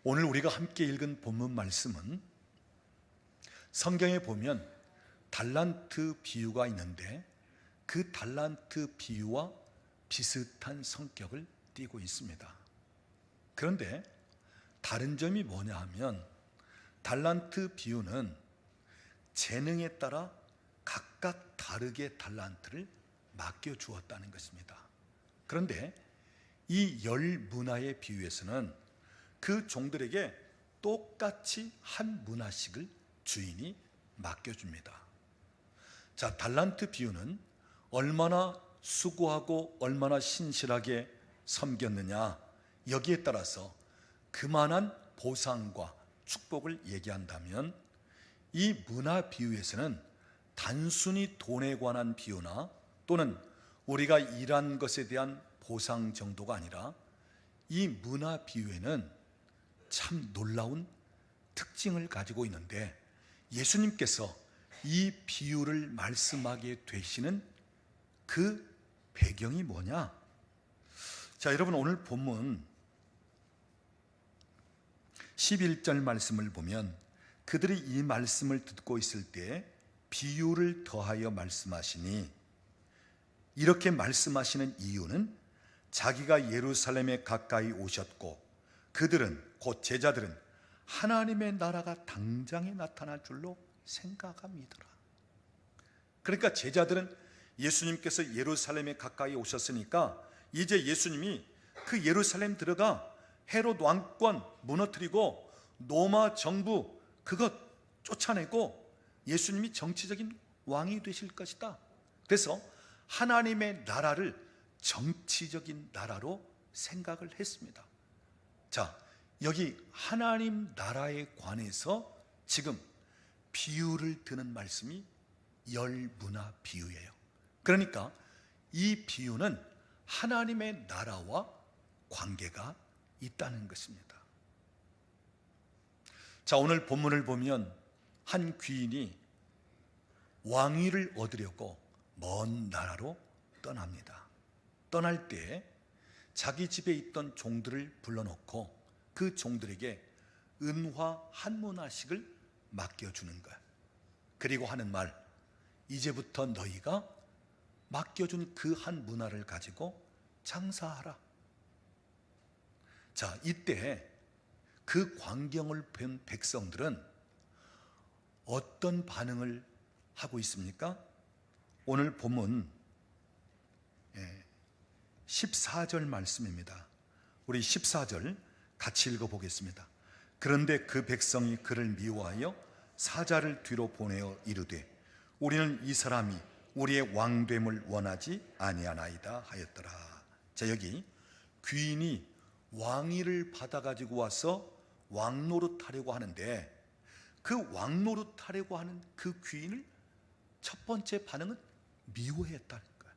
오늘 우리가 함께 읽은 본문 말씀은 성경에 보면 달란트 비유가 있는데 그 달란트 비유와 비슷한 성격을 띠고 있습니다. 그런데 다른 점이 뭐냐 하면 달란트 비유는 재능에 따라 각각 다르게 달란트를 맡겨주었다는 것입니다. 그런데 이 10문화의 비유에서는 그 종들에게 똑같이 한 문화씩을 주인이 맡겨줍니다. 자, 달란트 비유는 얼마나 수고하고 얼마나 신실하게 섬겼느냐, 여기에 따라서 그만한 보상과 축복을 얘기한다면, 이 문화 비유에서는 단순히 돈에 관한 비유나 또는 우리가 일한 것에 대한 보상 정도가 아니라 이 문화 비유에는 참 놀라운 특징을 가지고 있는데, 예수님께서 이 비유를 말씀하게 되시는 그 배경이 뭐냐? 자, 여러분, 오늘 본문 11절 말씀을 보면 그들이 이 말씀을 듣고 있을 때 비유를 더하여 말씀하시니, 이렇게 말씀하시는 이유는 자기가 예루살렘에 가까이 오셨고 그들은, 곧 제자들은 하나님의 나라가 당장에 나타날 줄로 생각합니다. 그러니까 제자들은 예수님께서 예루살렘에 가까이 오셨으니까 이제 예수님이 그 예루살렘 들어가 헤롯 왕권 무너뜨리고 로마 정부 그것 쫓아내고 예수님이 정치적인 왕이 되실 것이다. 그래서 하나님의 나라를 정치적인 나라로 생각을 했습니다. 자, 여기 하나님 나라에 관해서 지금 비유를 드는 말씀이 열문화 비유예요. 그러니까 이 비유는 하나님의 나라와 관계가 있다는 것입니다. 자, 오늘 본문을 보면 한 귀인이 왕위를 얻으려고 먼 나라로 떠납니다. 떠날 때 자기 집에 있던 종들을 불러놓고 그 종들에게 은화 한 문화씩을 맡겨주는 거야. 그리고 하는 말, 이제부터 너희가 맡겨준 그 한 문화를 가지고 장사하라. 자, 이때 그 광경을 본 백성들은 어떤 반응을 하고 있습니까? 오늘 본문 14절 말씀입니다. 우리 14절 같이 읽어보겠습니다. 그런데 그 백성이 그를 미워하여 사자를 뒤로 보내어 이르되 우리는 이 사람이 우리의 왕됨을 원하지 아니하나이다 하였더라. 자, 여기 귀인이 왕위를 받아가지고 와서 왕노릇하려고 하는데 그 왕노릇하려고 하는 그 귀인을 첫 번째 반응은 미워했다는 거예요.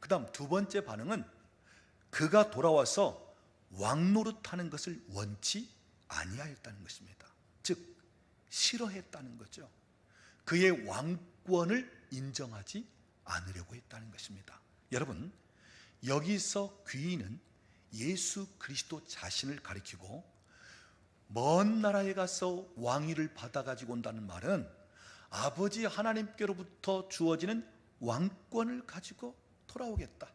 그 다음 두 번째 반응은 그가 돌아와서 왕노릇하는 것을 원치 아니하였다는 것입니다. 즉 싫어했다는 거죠. 그의 왕권을 인정하지 않으려고 했다는 것입니다. 여러분, 여기서 귀인은 예수 그리스도 자신을 가리키고 먼 나라에 가서 왕위를 받아가지고 온다는 말은 아버지 하나님께로부터 주어지는 왕권을 가지고 돌아오겠다.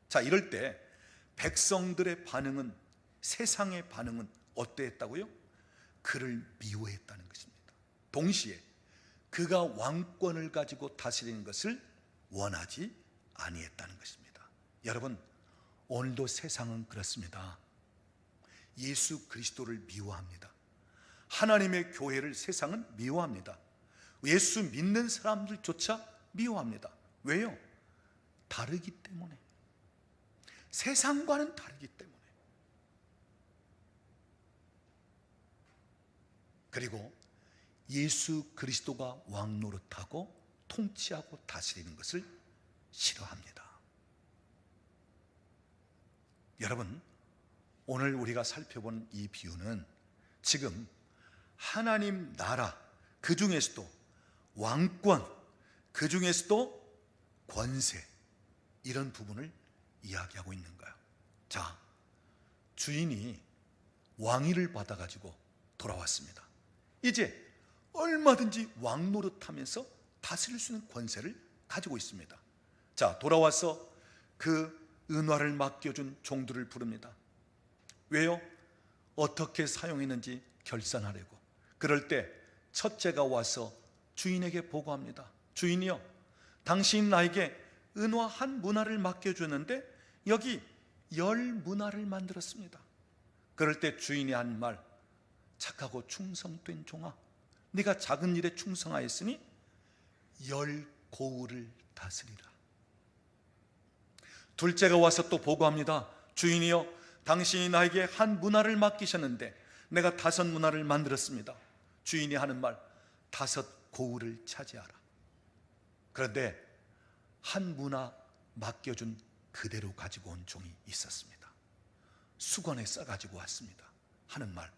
자, 이럴 때 백성들의 반응은, 세상의 반응은 어떠했다고요? 그를 미워했다는 것입니다. 동시에 그가 왕권을 가지고 다스리는 것을 원하지 아니했다는 것입니다. 여러분, 오늘도 세상은 그렇습니다. 예수 그리스도를 미워합니다. 하나님의 교회를 세상은 미워합니다. 예수 믿는 사람들조차 미워합니다. 왜요? 다르기 때문에. 세상과는 다르기 때문에. 그리고 예수 그리스도가 왕노릇하고 통치하고 다스리는 것을 싫어합니다. 여러분, 오늘 우리가 살펴본 이 비유는 지금 하나님 나라, 그 중에서도 왕권, 그 중에서도 권세, 이런 부분을 이야기하고 있는 거예요. 자, 주인이 왕위를 받아가지고 돌아왔습니다. 이제 얼마든지 왕 노릇하면서 다스릴 수 있는 권세를 가지고 있습니다. 자, 돌아와서 그 은화를 맡겨준 종들을 부릅니다. 왜요? 어떻게 사용했는지 결산하려고. 그럴 때 첫째가 와서 주인에게 보고합니다. 주인이요, 당신 나에게 은화 한 문화를 맡겨줬는데 여기 10문화를 만들었습니다. 그럴 때 주인이 한 말, 착하고 충성된 종아, 네가 작은 일에 충성하였으니 10고을을 다스리라. 둘째가 와서 또 보고합니다. 주인이여, 당신이 나에게 한 문화를 맡기셨는데 내가 5문화를 만들었습니다. 주인이 하는 말, 5고을을 차지하라. 그런데 한 문화 맡겨준 그대로 가지고 온 종이 있었습니다. 수건에 싸가지고 왔습니다. 하는 말,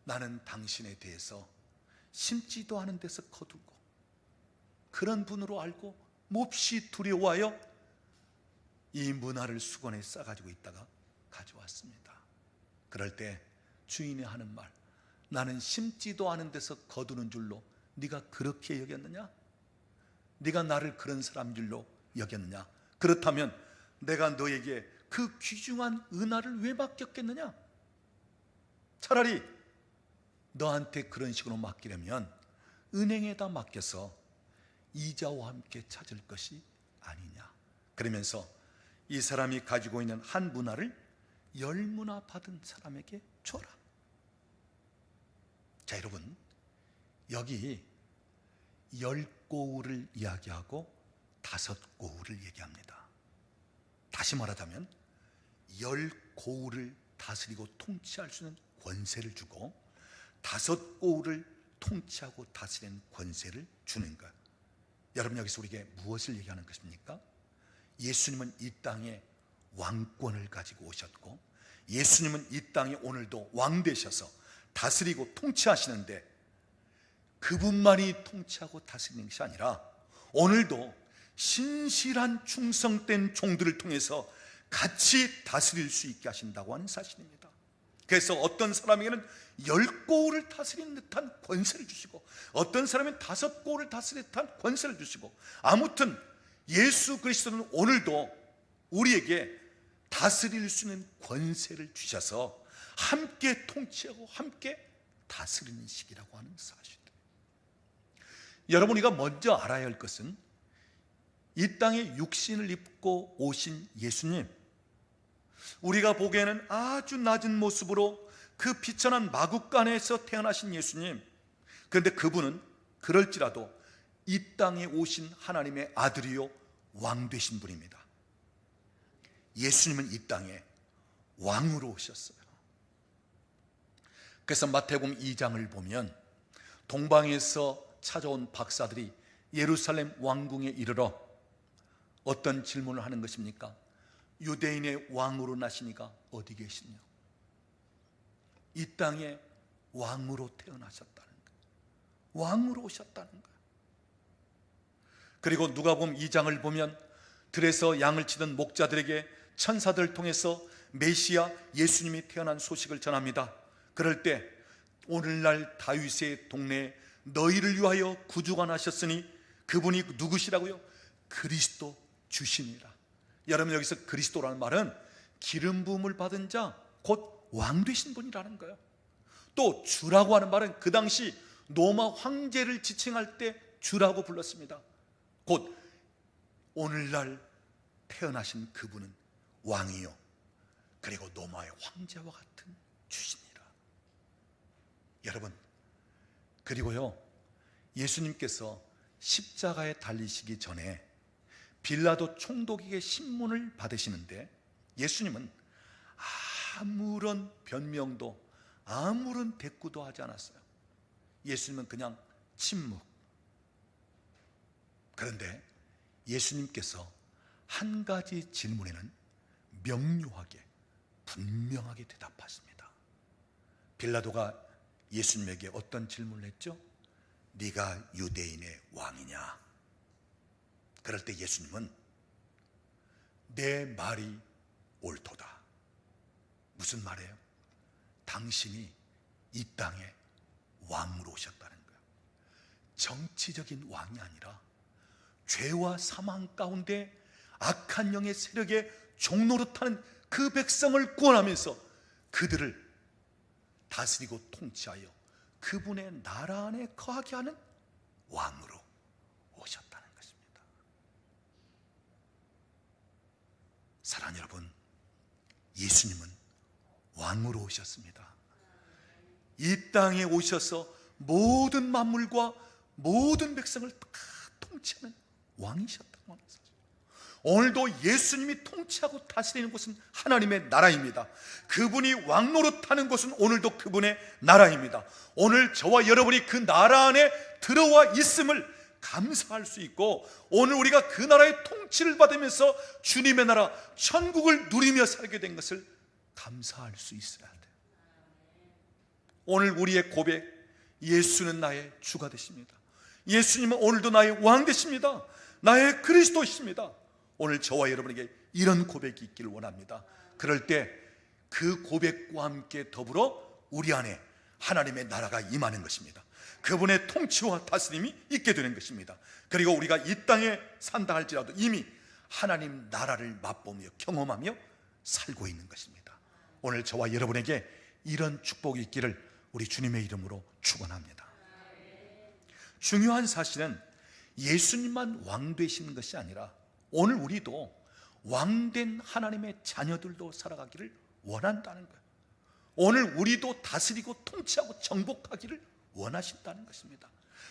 나는 당신에 대해서 심지도 않은 데서 거두고 그런 분으로 알고 몹시 두려워하여 이 문화를 수건에 싸가지고 있다가 가져왔습니다. 그럴 때 주인이 하는 말, 나는 심지도 않은 데서 거두는 줄로 네가 그렇게 여겼느냐? 네가 나를 그런 사람인 줄로 여겼느냐? 그렇다면 내가 너에게 그 귀중한 은화를 왜 맡겼겠느냐? 차라리 너한테 그런 식으로 맡기려면 은행에다 맡겨서 이자와 함께 찾을 것이 아니냐? 그러면서 이 사람이 가지고 있는 한 문화를 10문화 받은 사람에게 줘라. 자, 여러분, 여기 10고을을 이야기하고 5고을을 얘기합니다. 다시 말하자면 10고을을 다스리고 통치할 수 있는 권세를 주고 5고을을 통치하고 다스리는 권세를 주는 것. 여러분, 여기서 우리에게 무엇을 얘기하는 것입니까? 예수님은 이 땅에 왕권을 가지고 오셨고 예수님은 이 땅에 오늘도 왕 되셔서 다스리고 통치하시는데 그분만이 통치하고 다스리는 것이 아니라 오늘도 신실한 충성된 종들을 통해서 같이 다스릴 수 있게 하신다고 하는 사실입니다. 그래서 어떤 사람에게는 10고을을 다스리는 듯한 권세를 주시고 어떤 사람은 5고을을 다스리는 듯한 권세를 주시고, 아무튼 예수 그리스도는 오늘도 우리에게 다스릴 수 있는 권세를 주셔서 함께 통치하고 함께 다스리는 시기라고 하는 사실입니다. 여러분이가 먼저 알아야 할 것은 이 땅에 육신을 입고 오신 예수님, 우리가 보기에는 아주 낮은 모습으로 그 비천한 마국간에서 태어나신 예수님, 그런데 그분은 그럴지라도 이 땅에 오신 하나님의 아들이요 왕 되신 분입니다. 예수님은 이 땅에 왕으로 오셨어요. 그래서 마태복음 2장을 보면 동방에서 찾아온 박사들이 예루살렘 왕궁에 이르러 어떤 질문을 하는 것입니까? 유대인의 왕으로 나시니가 어디 계시냐? 이 땅에 왕으로 태어나셨다는 거예요. 왕으로 오셨다는 거예요. 그리고 누가복음 2장을 보면 들에서 양을 치던 목자들에게 천사들을 통해서 메시아 예수님이 태어난 소식을 전합니다. 그럴 때 오늘날 다윗의 동네에 너희를 위하여 구주가 나셨으니 그분이 누구시라고요? 그리스도 주시니라. 여러분, 여기서 그리스도라는 말은 기름 부음을 받은 자, 곧 왕 되신 분이라는 거예요. 또 주라고 하는 말은 그 당시 로마 황제를 지칭할 때 주라고 불렀습니다. 곧 오늘날 태어나신 그분은 왕이요 그리고 로마의 황제와 같은 주시니라. 여러분, 그리고요, 예수님께서 십자가에 달리시기 전에 빌라도 총독에게 신문을 받으시는데 예수님은 아무런 변명도 아무런 대꾸도 하지 않았어요. 예수님은 그냥 침묵. 그런데 예수님께서 한 가지 질문에는 명료하게 분명하게 대답하십니다. 빌라도가 예수님에게 어떤 질문을 했죠? 네가 유대인의 왕이냐? 그럴 때 예수님은 내 말이 옳도다. 무슨 말이에요? 당신이 이 땅에 왕으로 오셨다는 거예요. 정치적인 왕이 아니라 죄와 사망 가운데 악한 영의 세력에 종노릇하는 그 백성을 구원하면서 그들을 다스리고 통치하여 그분의 나라 안에 거하게 하는 왕으로 오셨다는 것입니다. 사랑하는 여러분, 예수님은 왕으로 오셨습니다. 이 땅에 오셔서 모든 만물과 모든 백성을 다 통치하는 왕이셨다고 하는 사실. 오늘도 예수님이 통치하고 다스리는 곳은 하나님의 나라입니다. 그분이 왕노릇하는 곳은 오늘도 그분의 나라입니다. 오늘 저와 여러분이 그 나라 안에 들어와 있음을 감사할 수 있고, 오늘 우리가 그 나라의 통치를 받으면서 주님의 나라 천국을 누리며 살게 된 것을 감사할 수 있어야 돼요. 오늘 우리의 고백, 예수는 나의 주가 되십니다. 예수님은 오늘도 나의 왕 되십니다. 나의 그리스도이십니다. 오늘 저와 여러분에게 이런 고백이 있기를 원합니다. 그럴 때 그 고백과 함께 더불어 우리 안에 하나님의 나라가 임하는 것입니다. 그분의 통치와 다스림이 있게 되는 것입니다. 그리고 우리가 이 땅에 산다 할지라도 이미 하나님 나라를 맛보며 경험하며 살고 있는 것입니다. 오늘 저와 여러분에게 이런 축복이 있기를 우리 주님의 이름으로 축원합니다. 중요한 사실은 예수님만 왕 되시는 것이 아니라 오늘 우리도 왕된 하나님의 자녀들도 살아가기를 원한다는 거예요. 오늘 우리도 다스리고 통치하고 정복하기를 원하신다는 것입니다.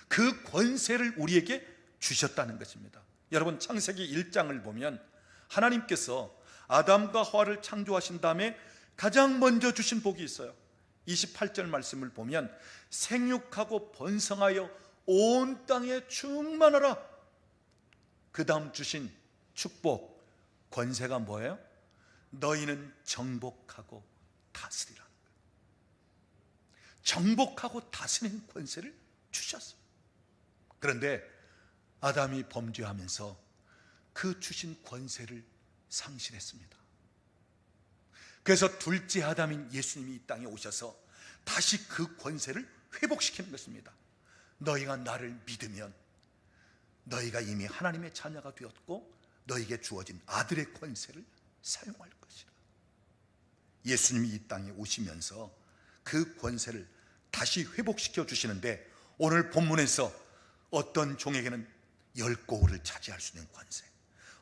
그 권세를 우리에게 주셨다는 것입니다. 여러분, 창세기 1장을 보면 하나님께서 아담과 하와를 창조하신 다음에 가장 먼저 주신 복이 있어요. 28절 말씀을 보면 생육하고 번성하여 온 땅에 충만하라. 그 다음 주신 축복, 권세가 뭐예요? 너희는 정복하고 다스리라는 거예요. 정복하고 다스리는 권세를 주셨어요. 그런데 아담이 범죄하면서 그 주신 권세를 상실했습니다. 그래서 둘째 아담인 예수님이 이 땅에 오셔서 다시 그 권세를 회복시키는 것입니다. 너희가 나를 믿으면 너희가 이미 하나님의 자녀가 되었고 너희에게 주어진 아들의 권세를 사용할 것이라. 예수님이 이 땅에 오시면서 그 권세를 다시 회복시켜 주시는데, 오늘 본문에서 어떤 종에게는 10고울을 차지할 수 있는 권세,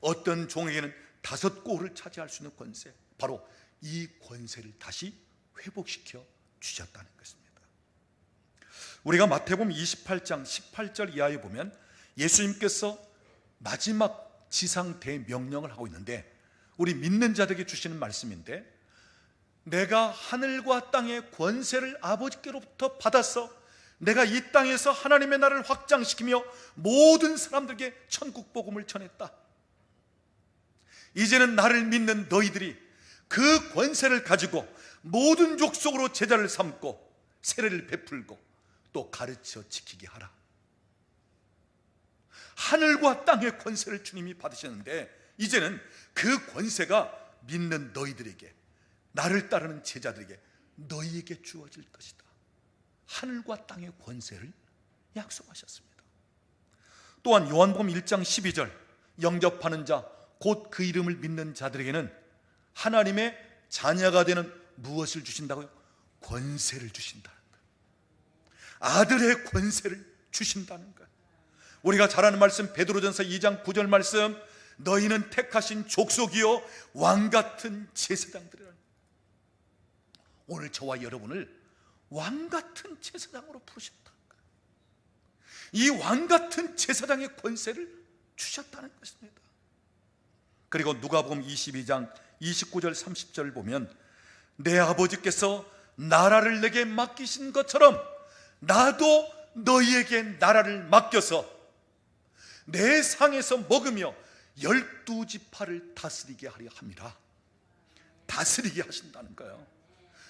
어떤 종에게는 5고울을 차지할 수 있는 권세, 바로 이 권세를 다시 회복시켜 주셨다는 것입니다. 우리가 마태복음 28장 18절 이하에 보면 예수님께서 마지막 지상 대명령을 하고 있는데, 우리 믿는 자들에게 주시는 말씀인데, 내가 하늘과 땅의 권세를 아버지께로부터 받아서 내가 이 땅에서 하나님의 나라를 확장시키며 모든 사람들에게 천국 복음을 전했다. 이제는 나를 믿는 너희들이 그 권세를 가지고 모든 족속으로 제자를 삼고 세례를 베풀고 또 가르쳐 지키게 하라. 하늘과 땅의 권세를 주님이 받으셨는데, 이제는 그 권세가 믿는 너희들에게, 나를 따르는 제자들에게, 너희에게 주어질 것이다. 하늘과 땅의 권세를 약속하셨습니다. 또한 요한복음 1장 12절, 영접하는 자 곧 그 이름을 믿는 자들에게는 하나님의 자녀가 되는 무엇을 주신다고요? 권세를 주신다는 거예요. 아들의 권세를 주신다는 거예요. 우리가 잘 아는 말씀, 베드로전서 2장 9절 말씀, 너희는 택하신 족속이요 왕같은 제사장들이라. 오늘 저와 여러분을 왕같은 제사장으로 부르셨다는 거예요. 이 왕같은 제사장의 권세를 주셨다는 것입니다. 그리고 누가복음 22장 29절 30절 보면, 내 아버지께서 나라를 내게 맡기신 것처럼 나도 너희에게 나라를 맡겨서 내 상에서 먹으며 12지파를 다스리게 하려 함이라. 다스리게 하신다는 거예요.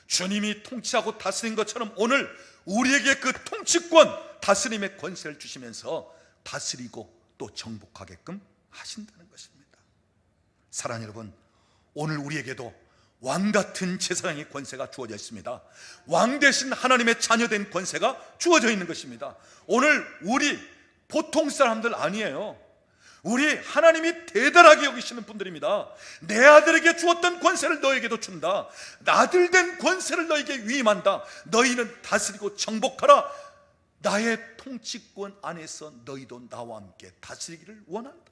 주님이 통치하고 다스린 것처럼 오늘 우리에게 그 통치권, 다스림의 권세를 주시면서 다스리고 또 정복하게끔 하신다는 것입니다. 사랑하는 여러분, 오늘 우리에게도 왕 같은 제사장의 권세가 주어져 있습니다. 왕 대신 하나님의 자녀된 권세가 주어져 있는 것입니다. 오늘 우리 보통 사람들 아니에요. 우리 하나님이 대단하게 여기시는 분들입니다. 내 아들에게 주었던 권세를 너에게도 준다. 아들 된 권세를 너에게 위임한다. 너희는 다스리고 정복하라. 나의 통치권 안에서 너희도 나와 함께 다스리기를 원한다.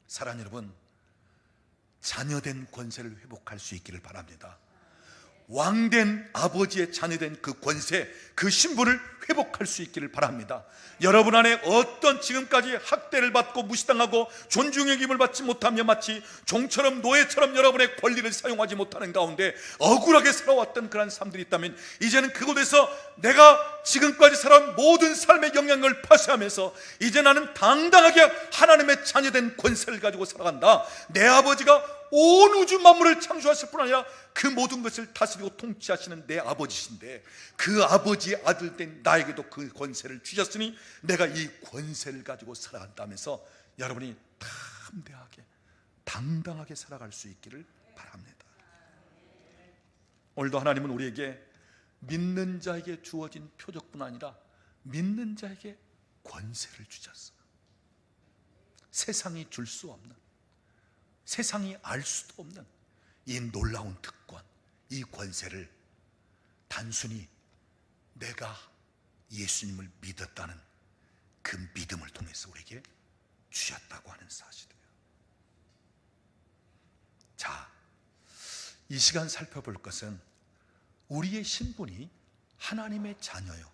사랑하는 여러분, 자녀된 권세를 회복할 수 있기를 바랍니다. 왕된 아버지의 자녀된 그 권세, 그 신분을 회복할 수 있기를 바랍니다. 여러분 안에 어떤 지금까지 학대를 받고 무시당하고 존중의 기쁨을 받지 못하며 마치 종처럼 노예처럼 여러분의 권리를 사용하지 못하는 가운데 억울하게 살아왔던 그런 사람들이 있다면, 이제는 그곳에서 내가 지금까지 살아온 모든 삶의 영향을 파쇄하면서 이제 나는 당당하게 하나님의 자녀된 권세를 가지고 살아간다. 내 아버지가 온 우주 만물을 창조하실 뿐 아니라 그 모든 것을 다스리고 통치하시는 내 아버지신데, 그 아버지의 아들 된 나에게도 그 권세를 주셨으니 내가 이 권세를 가지고 살아간다면서 여러분이 담대하게 당당하게 살아갈 수 있기를 바랍니다. 오늘도 하나님은 우리에게 믿는 자에게 주어진 표적뿐 아니라 믿는 자에게 권세를 주셨어요. 세상이 줄 수 없는, 세상이 알 수도 없는 이 놀라운 특권, 이 권세를 단순히 내가 예수님을 믿었다는 그 믿음을 통해서 우리에게 주셨다고 하는 사실이에요. 자, 이 시간 살펴볼 것은 우리의 신분이 하나님의 자녀요,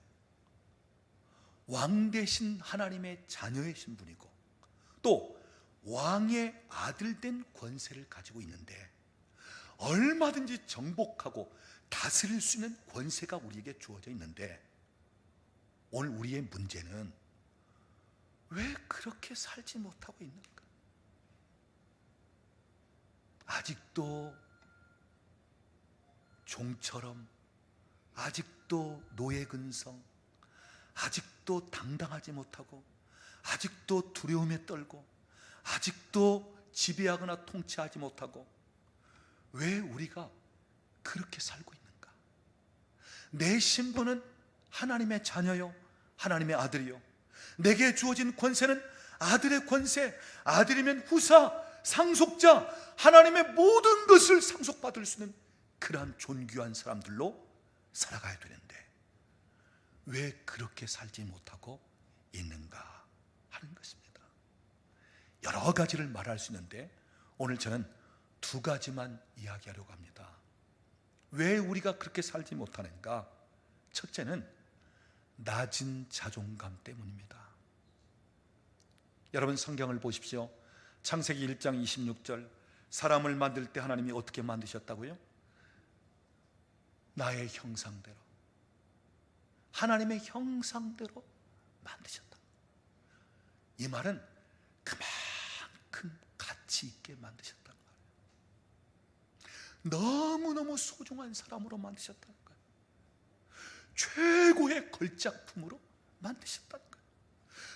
왕 대신 하나님의 자녀의 신분이고, 또 왕의 아들 된 권세를 가지고 있는데, 얼마든지 정복하고 다스릴 수 있는 권세가 우리에게 주어져 있는데, 오늘 우리의 문제는 왜 그렇게 살지 못하고 있는가? 아직도 종처럼, 아직도 노예 근성, 아직도 당당하지 못하고, 아직도 두려움에 떨고, 아직도 지배하거나 통치하지 못하고, 왜 우리가 그렇게 살고 있는가? 내 신분은 하나님의 자녀요, 하나님의 아들이요, 내게 주어진 권세는 아들의 권세, 아들이면 후사, 상속자, 하나님의 모든 것을 상속받을 수 있는 그러한 존귀한 사람들로 살아가야 되는데 왜 그렇게 살지 못하고 있는가 하는 것입니다. 여러 가지를 말할 수 있는데 오늘 저는 두 가지만 이야기하려고 합니다. 왜 우리가 그렇게 살지 못하는가? 첫째는 낮은 자존감 때문입니다. 여러분 성경을 보십시오. 창세기 1장 26절, 사람을 만들 때 하나님이 어떻게 만드셨다고요? 나의 형상대로, 하나님의 형상대로 만드셨다. 이 말은 그만큼 가치 있게 만드셨다는 말이에요. 너무너무 소중한 사람으로 만드셨다는 거예요. 최고의 걸작품으로 만드셨다는 거예요.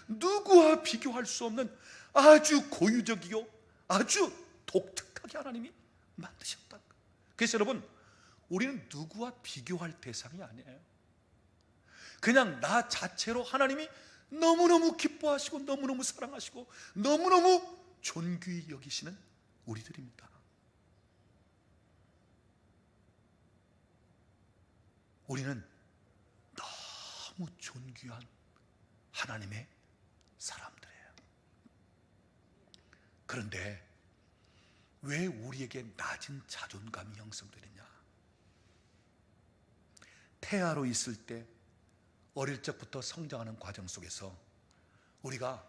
누구와 비교할 수 없는 아주 고유적이요, 아주 독특하게 하나님이 만드셨다는 거예요. 그래서 여러분, 우리는 누구와 비교할 대상이 아니에요. 그냥 나 자체로 하나님이 너무너무 기뻐하시고 너무너무 사랑하시고 너무너무 존귀히 여기시는 우리들입니다. 우리는 너무 존귀한 하나님의 사람들이에요. 그런데 왜 우리에게 낮은 자존감이 형성되느냐? 태아로 있을 때 어릴 적부터 성장하는 과정 속에서 우리가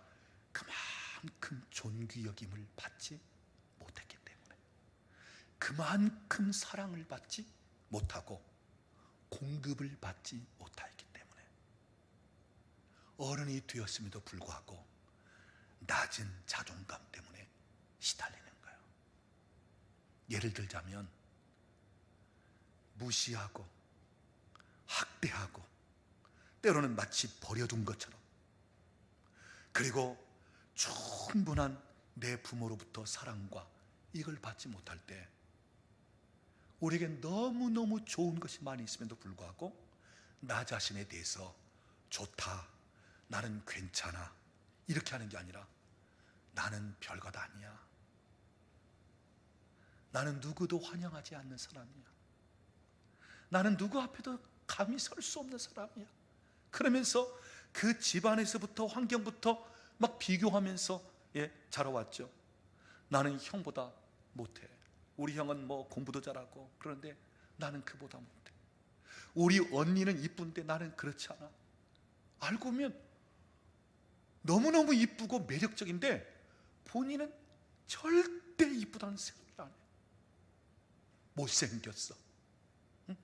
그만큼 존귀 여김을 받지 못했기 때문에, 그만큼 사랑을 받지 못하고 공급을 받지 못했기 때문에 어른이 되었음에도 불구하고 낮은 자존감 때문에 시달리는 거예요. 예를 들자면 무시하고 학대하고 때로는 마치 버려둔 것처럼, 그리고 충분한 내 부모로부터 사랑과 이걸 받지 못할 때 우리에게 너무너무 좋은 것이 많이 있음에도 불구하고 나 자신에 대해서 좋다, 나는 괜찮아 이렇게 하는 게 아니라 나는 별것 아니야, 나는 누구도 환영하지 않는 사람이야, 나는 누구 앞에도 감히 설 수 없는 사람이야. 그러면서 그 집안에서부터 환경부터 막 비교하면서 자라왔죠. 나는 형보다 못해, 우리 형은 뭐 공부도 잘하고 그런데 나는 그보다 못해, 우리 언니는 이쁜데 나는 그렇지 않아. 알고 보면 너무너무 이쁘고 매력적인데 본인은 절대 이쁘다는 생각을 안 해. 못생겼어,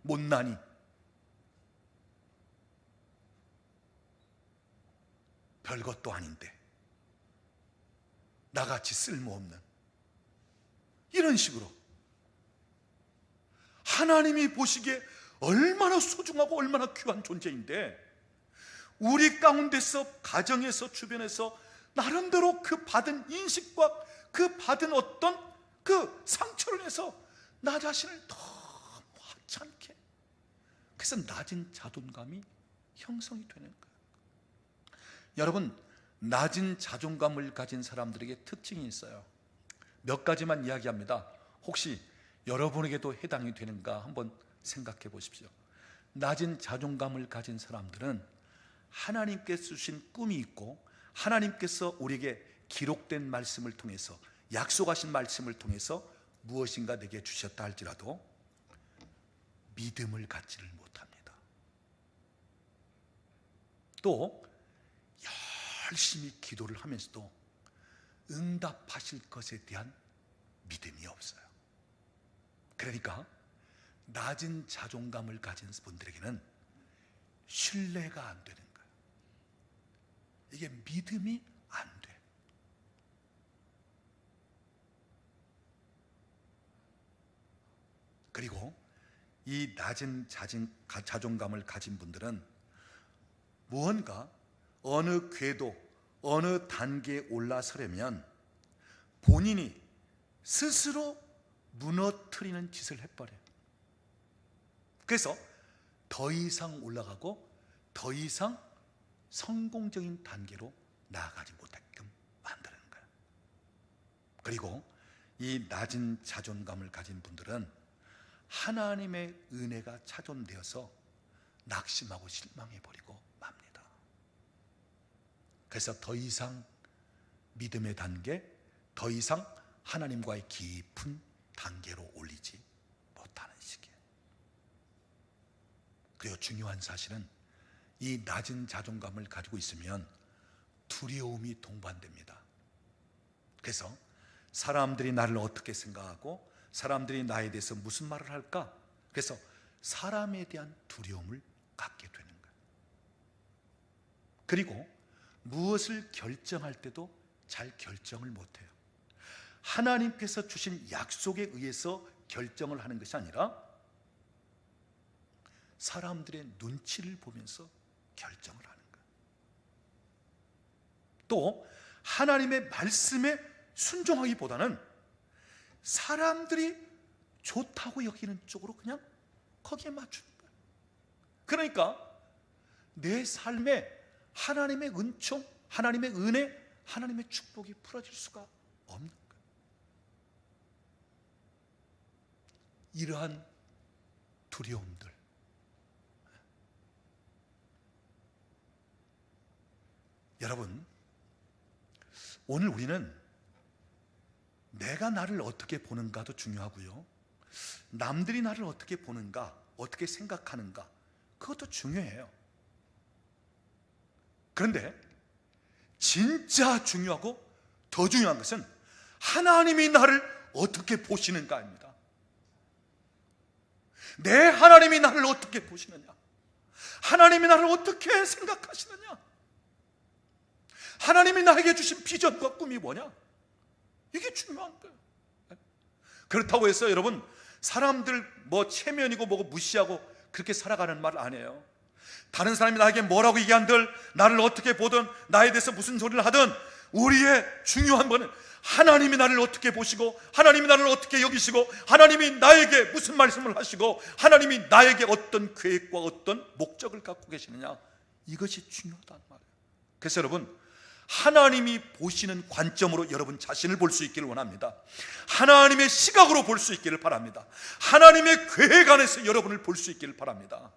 못나니, 별것도 아닌데, 나같이 쓸모없는, 이런 식으로 하나님이 보시기에 얼마나 소중하고 얼마나 귀한 존재인데 우리 가운데서, 가정에서, 주변에서 나름대로 그 받은 인식과 그 받은 어떤 그 상처를 해서 나 자신을 너무 하찮게, 그래서 낮은 자존감이 형성이 되는 거예요. 여러분, 낮은 자존감을 가진 사람들에게 특징이 있어요. 몇 가지만 이야기합니다. 혹시 여러분에게도 해당이 되는가 한번 생각해 보십시오. 낮은 자존감을 가진 사람들은 하나님께서 주신 꿈이 있고 하나님께서 우리에게 기록된 말씀을 통해서, 약속하신 말씀을 통해서 무엇인가 내게 주셨다 할지라도 믿음을 갖지를 못합니다. 또 열심히 기도를 하면서도 응답하실 것에 대한 믿음이 없어요. 그러니까 낮은 자존감을 가진 분들에게는 신뢰가 안 되는 거예요. 이게 믿음이 안 돼. 그리고 이 낮은 자존감을 가진 분들은 무언가 어느 궤도, 어느 단계에 올라서려면 본인이 스스로 무너뜨리는 짓을 해버려요. 그래서 더 이상 올라가고 더 이상 성공적인 단계로 나아가지 못하게끔 만드는 거예요. 그리고 이 낮은 자존감을 가진 분들은 하나님의 은혜가 차존되어서 낙심하고 실망해버리고 맙니다. 그래서 더 이상 믿음의 단계, 더 이상 하나님과의 깊은 단계로 올리지 못하는 시기에. 그리고 중요한 사실은 이 낮은 자존감을 가지고 있으면 두려움이 동반됩니다. 그래서 사람들이 나를 어떻게 생각하고 사람들이 나에 대해서 무슨 말을 할까? 그래서 사람에 대한 두려움을 갖게 되는 거예요. 그리고 무엇을 결정할 때도 잘 결정을 못해요. 하나님께서 주신 약속에 의해서 결정을 하는 것이 아니라 사람들의 눈치를 보면서 결정을 하는 거예요. 또 하나님의 말씀에 순종하기보다는 사람들이 좋다고 여기는 쪽으로 그냥 거기에 맞추는 거예요. 그러니까 내 삶에 하나님의 은총, 하나님의 은혜, 하나님의 축복이 풀어질 수가 없는 거예요. 이러한 두려움들, 여러분, 오늘 우리는 내가 나를 어떻게 보는가도 중요하고요, 남들이 나를 어떻게 보는가, 어떻게 생각하는가, 그것도 중요해요. 그런데 진짜 중요하고 더 중요한 것은 하나님이 나를 어떻게 보시는가입니다. 내 하나님이 나를 어떻게 보시느냐, 하나님이 나를 어떻게 생각하시느냐, 하나님이 나에게 주신 비전과 꿈이 뭐냐, 이게 중요한 거예요. 그렇다고 해서 여러분, 사람들 뭐 체면이고 뭐고 무시하고 그렇게 살아가는 말 안 해요. 다른 사람이 나에게 뭐라고 얘기한들, 나를 어떻게 보든, 나에 대해서 무슨 소리를 하든 우리의 중요한 거는 하나님이 나를 어떻게 보시고, 하나님이 나를 어떻게 여기시고, 하나님이 나에게 무슨 말씀을 하시고, 하나님이 나에게 어떤 계획과 어떤 목적을 갖고 계시느냐, 이것이 중요하단 말이에요. 그래서 여러분, 하나님이 보시는 관점으로 여러분 자신을 볼 수 있기를 원합니다. 하나님의 시각으로 볼 수 있기를 바랍니다. 하나님의 계획 안에서 여러분을 볼 수 있기를 바랍니다.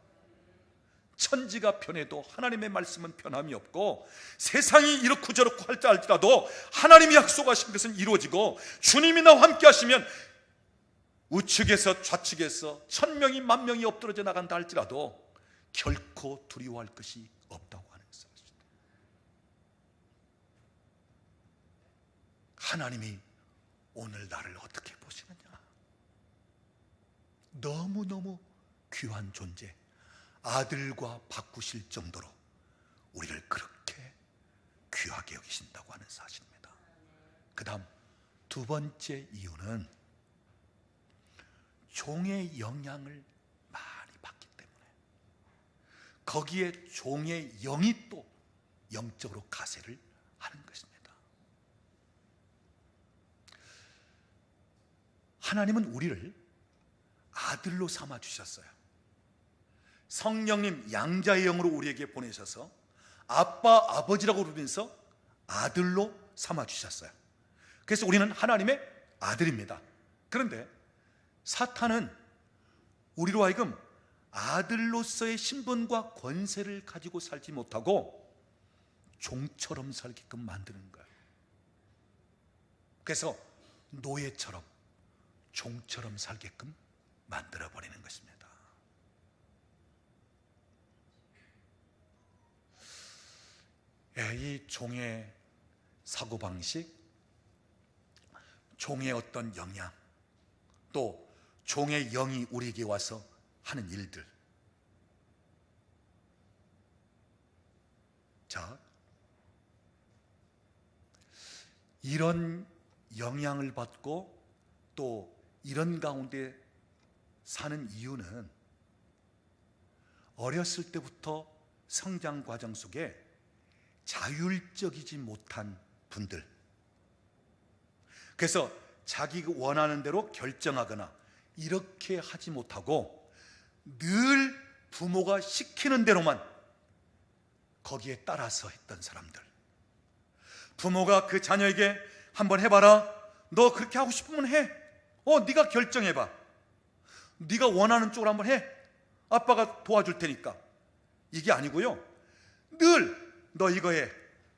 천지가 변해도 하나님의 말씀은 변함이 없고, 세상이 이렇고 저렇고 할지라도 하나님이 약속하신 것은 이루어지고, 주님이 나와 함께 하시면 우측에서 좌측에서 1000명이 10,000명이 엎드러져 나간다 할지라도 결코 두려워할 것이 없다고 하는 것입니다. 하나님이 오늘 나를 어떻게 보시느냐, 너무너무 귀한 존재, 아들과 바꾸실 정도로 우리를 그렇게 귀하게 여기신다고 하는 사실입니다. 그 다음 두 번째 이유는 종의 영향을 많이 받기 때문에, 거기에 종의 영이 또 영적으로 가세를 하는 것입니다. 하나님은 우리를 아들로 삼아 주셨어요. 성령님 양자의 영으로 우리에게 보내셔서 아빠, 아버지라고 부르면서 아들로 삼아 주셨어요. 그래서 우리는 하나님의 아들입니다. 그런데 사탄은 우리로 하여금 아들로서의 신분과 권세를 가지고 살지 못하고 종처럼 살게끔 만드는 거예요. 그래서 노예처럼, 종처럼 살게끔 만들어버리는 것입니다. 이 종의 사고방식, 종의 어떤 영향, 또 종의 영이 우리에게 와서 하는 일들, 자, 이런 영향을 받고 또 이런 가운데 사는 이유는 어렸을 때부터 성장 과정 속에 자율적이지 못한 분들, 그래서 자기가 원하는 대로 결정하거나 이렇게 하지 못하고 늘 부모가 시키는 대로만 거기에 따라서 했던 사람들, 부모가 그 자녀에게 한번 해봐라, 너 그렇게 하고 싶으면 해, 네가 결정해봐, 네가 원하는 쪽으로 한번 해, 아빠가 도와줄 테니까, 이게 아니고요, 늘 너 이거 해,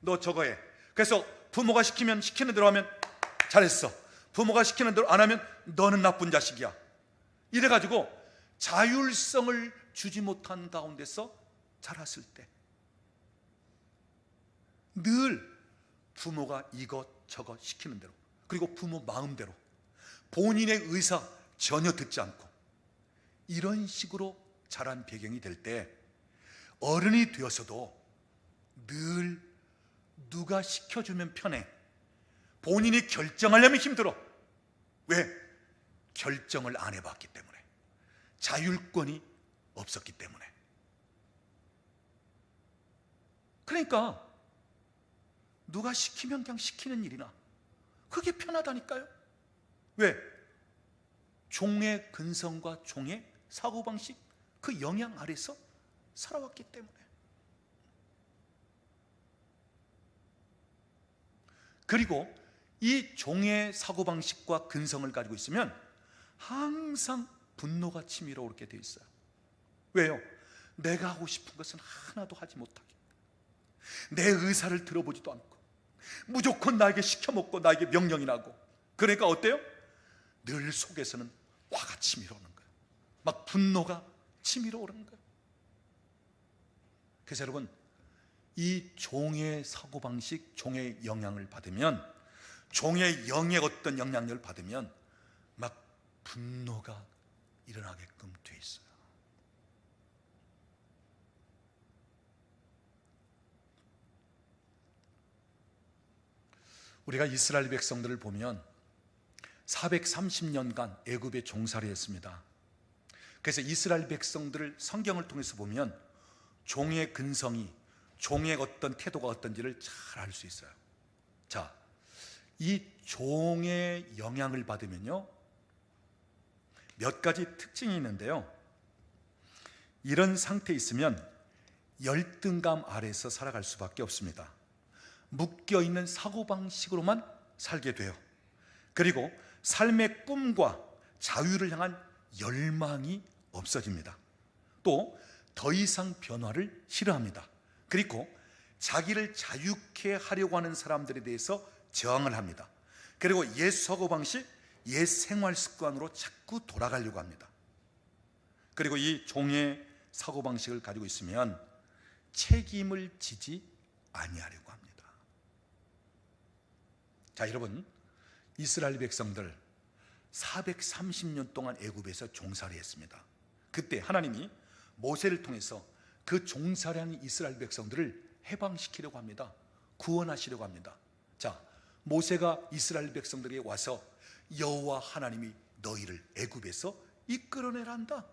너 저거 해. 그래서 부모가 시키면 시키는 대로 하면 잘했어, 부모가 시키는 대로 안 하면 너는 나쁜 자식이야, 이래가지고 자율성을 주지 못한 가운데서 자랐을 때 늘 부모가 이것저것 시키는 대로, 그리고 부모 마음대로, 본인의 의사 전혀 듣지 않고 이런 식으로 자란 배경이 될 때 어른이 되어서도 늘 누가 시켜주면 편해, 본인이 결정하려면 힘들어. 왜? 결정을 안 해봤기 때문에, 자율권이 없었기 때문에. 그러니까 누가 시키면 그냥 시키는 일이나 그게 편하다니까요. 왜? 종의 근성과 종의 사고방식, 그 영향 아래서 살아왔기 때문에. 그리고 이 종의 사고방식과 근성을 가지고 있으면 항상 분노가 치밀어 오르게 돼 있어요. 왜요? 내가 하고 싶은 것은 하나도 하지 못하게, 내 의사를 들어보지도 않고 무조건 나에게 시켜먹고 나에게 명령이 나고, 그러니까 어때요? 늘 속에서는 화가 치밀어 오는 거예요. 막 분노가 치밀어 오르는 거예요. 그래서 여러분, 이 종의 사고방식, 종의 영향을 받으면, 종의 영의 어떤 영향력을 받으면 막 분노가 일어나게끔 돼 있어요. 우리가 이스라엘 백성들을 보면 430년간 애굽에 종살이 했습니다. 그래서 이스라엘 백성들을 성경을 통해서 보면 종의 근성이, 종의 어떤 태도가 어떤지를 잘 알 수 있어요. 자, 이 종의 영향을 받으면요, 몇 가지 특징이 있는데요. 이런 상태에 있으면 열등감 아래에서 살아갈 수밖에 없습니다. 묶여있는 사고방식으로만 살게 돼요. 그리고 삶의 꿈과 자유를 향한 열망이 없어집니다. 또 더 이상 변화를 싫어합니다. 그리고 자기를 자유케 하려고 하는 사람들에 대해서 저항을 합니다. 그리고 옛 사고방식, 옛 생활 습관으로 자꾸 돌아가려고 합니다. 그리고 이 종의 사고방식을 가지고 있으면 책임을 지지 아니하려고 합니다. 자, 여러분, 이스라엘 백성들 430년 동안 애굽에서 종살이 했습니다. 그때 하나님이 모세를 통해서 그 종살이하는 이스라엘 백성들을 해방시키려고 합니다. 구원하시려고 합니다. 자, 모세가 이스라엘 백성들에게 와서 여호와 하나님이 너희를 애굽에서 이끌어내란다,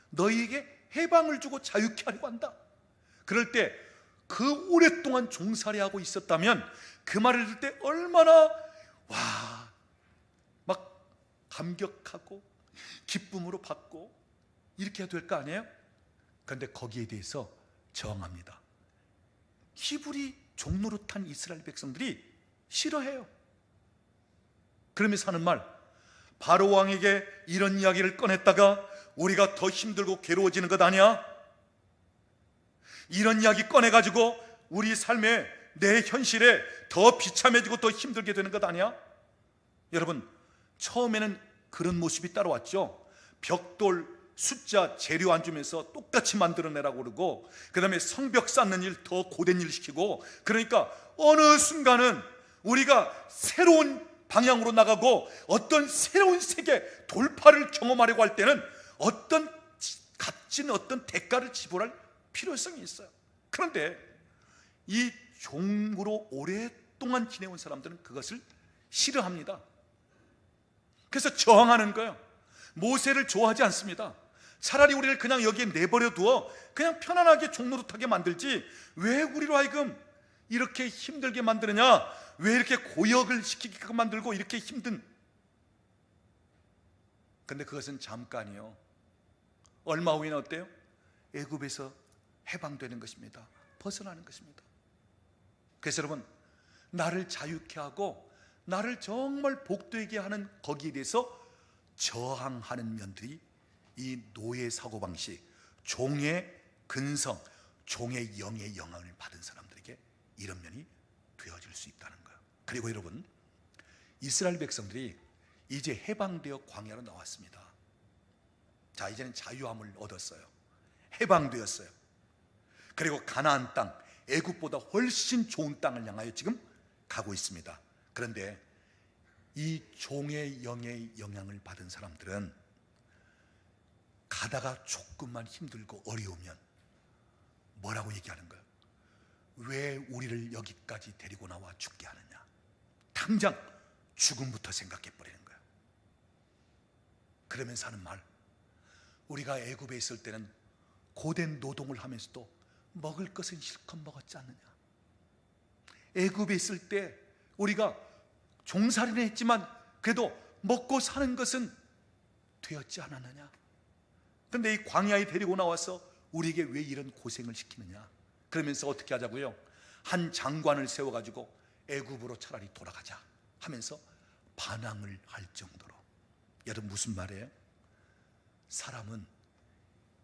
너희에게 해방을 주고 자유케 하려고 한다. 그럴 때 그 오랫동안 종살이하고 있었다면 그 말을 들을 때 얼마나 막 감격하고 기쁨으로 받고 이렇게 해야 될 거 아니에요? 그런데 거기에 대해서 저항합니다. 히브리 종노릇한 이스라엘 백성들이 싫어해요. 그러면서 하는 말, 바로 왕에게 이런 이야기를 꺼냈다가 우리가 더 힘들고 괴로워지는 것 아니야? 이런 이야기 꺼내가지고 우리 삶에, 내 현실에 더 비참해지고 더 힘들게 되는 것 아니야? 여러분, 처음에는 그런 모습이 따라왔죠. 벽돌 숫자 재료 안 주면서 똑같이 만들어내라고 그러고, 그 다음에 성벽 쌓는 일 더 고된 일 시키고, 그러니까 어느 순간은 우리가 새로운 방향으로 나가고 어떤 새로운 세계 돌파를 경험하려고 할 때는 어떤 값진 어떤 대가를 지불할 필요성이 있어요. 그런데 이 종으로 오랫동안 지내온 사람들은 그것을 싫어합니다. 그래서 저항하는 거예요. 모세를 좋아하지 않습니다. 차라리 우리를 그냥 여기에 내버려 두어 그냥 편안하게 종노릇하게 만들지, 왜 우리로 하여금 이렇게 힘들게 만드느냐, 왜 이렇게 고역을 시키게끔 만들고 이렇게 힘든. 근데 그것은 잠깐이요. 얼마 후에는 어때요? 애굽에서 해방되는 것입니다. 벗어나는 것입니다. 그래서 여러분, 나를 자유케 하고 나를 정말 복되게 하는 거기에 대해서 저항하는 면들이 이 노예 사고방식, 종의 근성, 종의 영의 영향을 받은 사람들에게 이런 면이 되어질 수 있다는 거예요. 그리고 여러분, 이스라엘 백성들이 이제 해방되어 광야로 나왔습니다. 자, 이제는 자유함을 얻었어요. 해방되었어요. 그리고 가나안 땅, 애굽보다 훨씬 좋은 땅을 향하여 지금 가고 있습니다. 그런데 이 종의 영의 영향을 받은 사람들은 가다가 조금만 힘들고 어려우면 뭐라고 얘기하는 거예요? 왜 우리를 여기까지 데리고 나와 죽게 하느냐? 당장 죽음부터 생각해 버리는 거예요. 그러면서 하는 말, 우리가 애굽에 있을 때는 고된 노동을 하면서도 먹을 것은 실컷 먹었지 않느냐? 애굽에 있을 때 우리가 종살이는 했지만 그래도 먹고 사는 것은 되었지 않았느냐? 그런데 이 광야에 데리고 나와서 우리에게 왜 이런 고생을 시키느냐? 그러면서 어떻게 하자고요? 한 장관을 세워가지고 애굽으로 차라리 돌아가자 하면서 반항을 할 정도로. 여러분, 무슨 말이에요? 사람은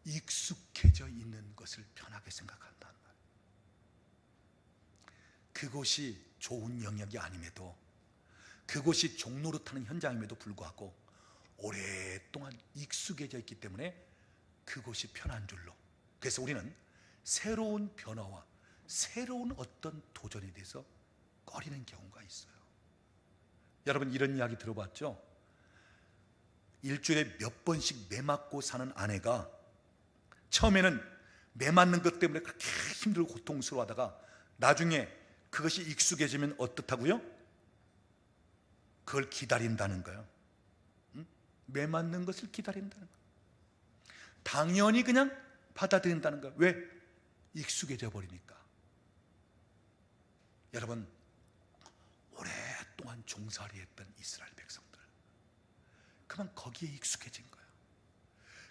익숙해져 있는 것을 편하게 생각한다는 말. 그것이 좋은 영역이 아님에도, 그것이 종노릇하는 현장임에도 불구하고 오랫동안 익숙해져 있기 때문에 그것이 편한 줄로. 그래서 우리는 새로운 변화와 새로운 어떤 도전에 대해서 꺼리는 경우가 있어요. 여러분, 이런 이야기 들어봤죠? 일주일에 몇 번씩 매 맞고 사는 아내가 처음에는 매 맞는 것 때문에 그렇게 힘들고 고통스러워하다가 나중에 그것이 익숙해지면 어떻다고요? 그걸 기다린다는 거예요. 매 맞는 것을 기다린다는 거예요. 당연히 그냥 받아들인다는 거예요. 왜? 익숙해져 버리니까. 여러분, 종살이 했던 이스라엘 백성들, 그만 거기에 익숙해진 거예요.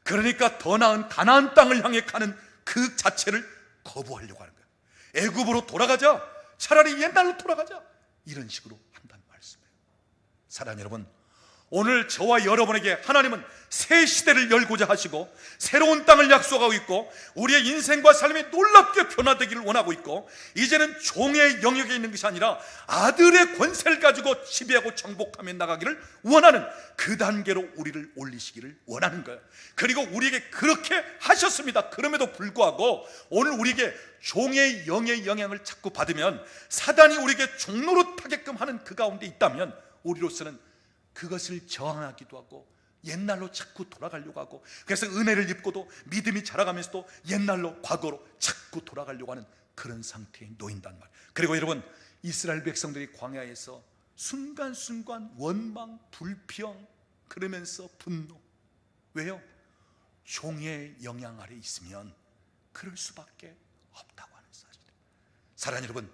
그러니까 더 나은 가나안 땅을 향해 가는 그 자체를 거부하려고 하는 거예요. 애굽으로 돌아가자, 차라리 옛날로 돌아가자, 이런 식으로 한다는 말씀이에요. 사랑하는 여러분, 오늘 저와 여러분에게 하나님은 새 시대를 열고자 하시고 새로운 땅을 약속하고 있고 우리의 인생과 삶이 놀랍게 변화되기를 원하고 있고, 이제는 종의 영역에 있는 것이 아니라 아들의 권세를 가지고 지배하고 정복하며 나가기를 원하는 그 단계로 우리를 올리시기를 원하는 거예요. 그리고 우리에게 그렇게 하셨습니다. 그럼에도 불구하고 오늘 우리에게 종의 영의 영향을 자꾸 받으면, 사단이 우리에게 종노릇하게끔 하는 그 가운데 있다면 우리로서는 그것을 저항하기도 하고 옛날로 자꾸 돌아가려고 하고, 그래서 은혜를 입고도 믿음이 자라가면서도 옛날로, 과거로 자꾸 돌아가려고 하는 그런 상태에 놓인단 말이에요. 그리고 여러분, 이스라엘 백성들이 광야에서 순간순간 원망, 불평, 그러면서 분노. 왜요? 종의 영향 아래 있으면 그럴 수밖에 없다고 하는 사실이에요. 사랑하는 여러분,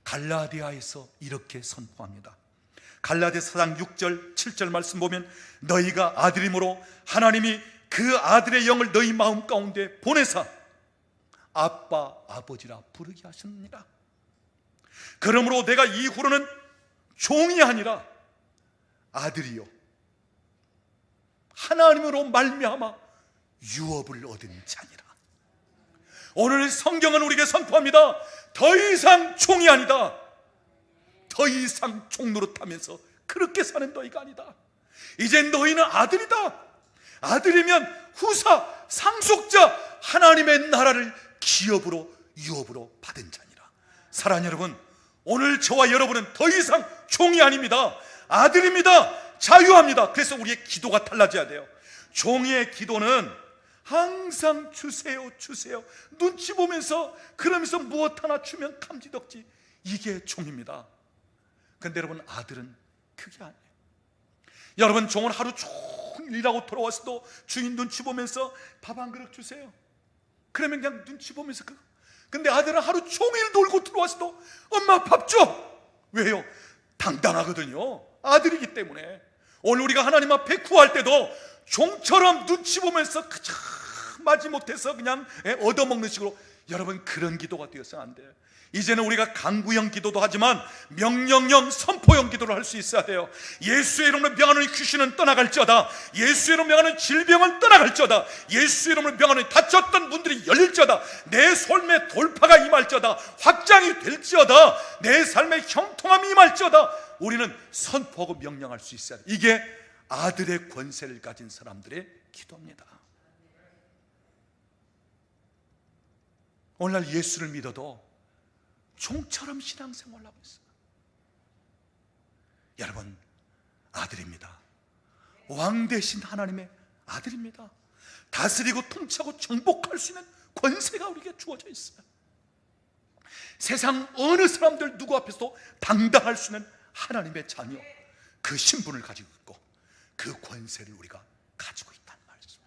갈라디아에서 이렇게 선포합니다. 갈라디아서 4장 6절 7절 말씀 보면, 너희가 아들이므로 하나님이 그 아들의 영을 너희 마음 가운데 보내사 아빠 아버지라 부르게 하셨느니라. 그러므로 내가 이후로는 종이 아니라 아들이요 하나님으로 말미암아 유업을 얻은 자니라. 오늘 성경은 우리에게 선포합니다. 더 이상 종이 아니다. 더 이상 종노릇하면서 그렇게 사는 너희가 아니다. 이제 너희는 아들이다. 아들이면 후사, 상속자, 하나님의 나라를 기업으로, 유업으로 받은 자니라. 사랑하는 여러분, 오늘 저와 여러분은 더 이상 종이 아닙니다. 아들입니다. 자유합니다. 그래서 우리의 기도가 달라져야 돼요. 종의 기도는 항상 주세요, 주세요, 눈치 보면서, 그러면서 무엇 하나 주면 감지덕지, 이게 종입니다. 근데 여러분, 아들은 그게 아니에요. 여러분, 종은 하루 종일 일하고 돌아왔어도 주인 눈치 보면서 밥 한 그릇 주세요, 그러면 그냥 눈치 보면서 근데 아들은 하루 종일 놀고 들어왔어도 엄마 밥 줘. 왜요? 당당하거든요. 아들이기 때문에. 오늘 우리가 하나님 앞에 구할 때도 종처럼 눈치 보면서 그저 마지못해서 그냥 얻어먹는 식으로, 여러분, 그런 기도가 되어서는 안 돼요. 이제는 우리가 강구형 기도도 하지만 명령형, 선포형 기도를 할 수 있어야 돼요. 예수의 이름으로 명하노니 귀신은 떠나갈지어다. 예수의 이름으로 명하노니 질병은 떠나갈지어다. 예수의 이름으로 명하노니 닫혔던 문들이 열릴지어다. 내 삶에 돌파가 임할지어다. 확장이 될지어다. 내 삶에 형통함이 임할지어다. 우리는 선포하고 명령할 수 있어야 돼요. 이게 아들의 권세를 가진 사람들의 기도입니다. 오늘날 예수를 믿어도 종처럼 신앙생활을 하고 있어요. 여러분, 아들입니다. 왕 대신 하나님의 아들입니다. 다스리고 통치하고 정복할 수 있는 권세가 우리에게 주어져 있어요. 세상 어느 사람들 누구 앞에서도 당당할 수 있는 하나님의 자녀, 그 신분을 가지고 있고 그 권세를 우리가 가지고 있다는 말이죠.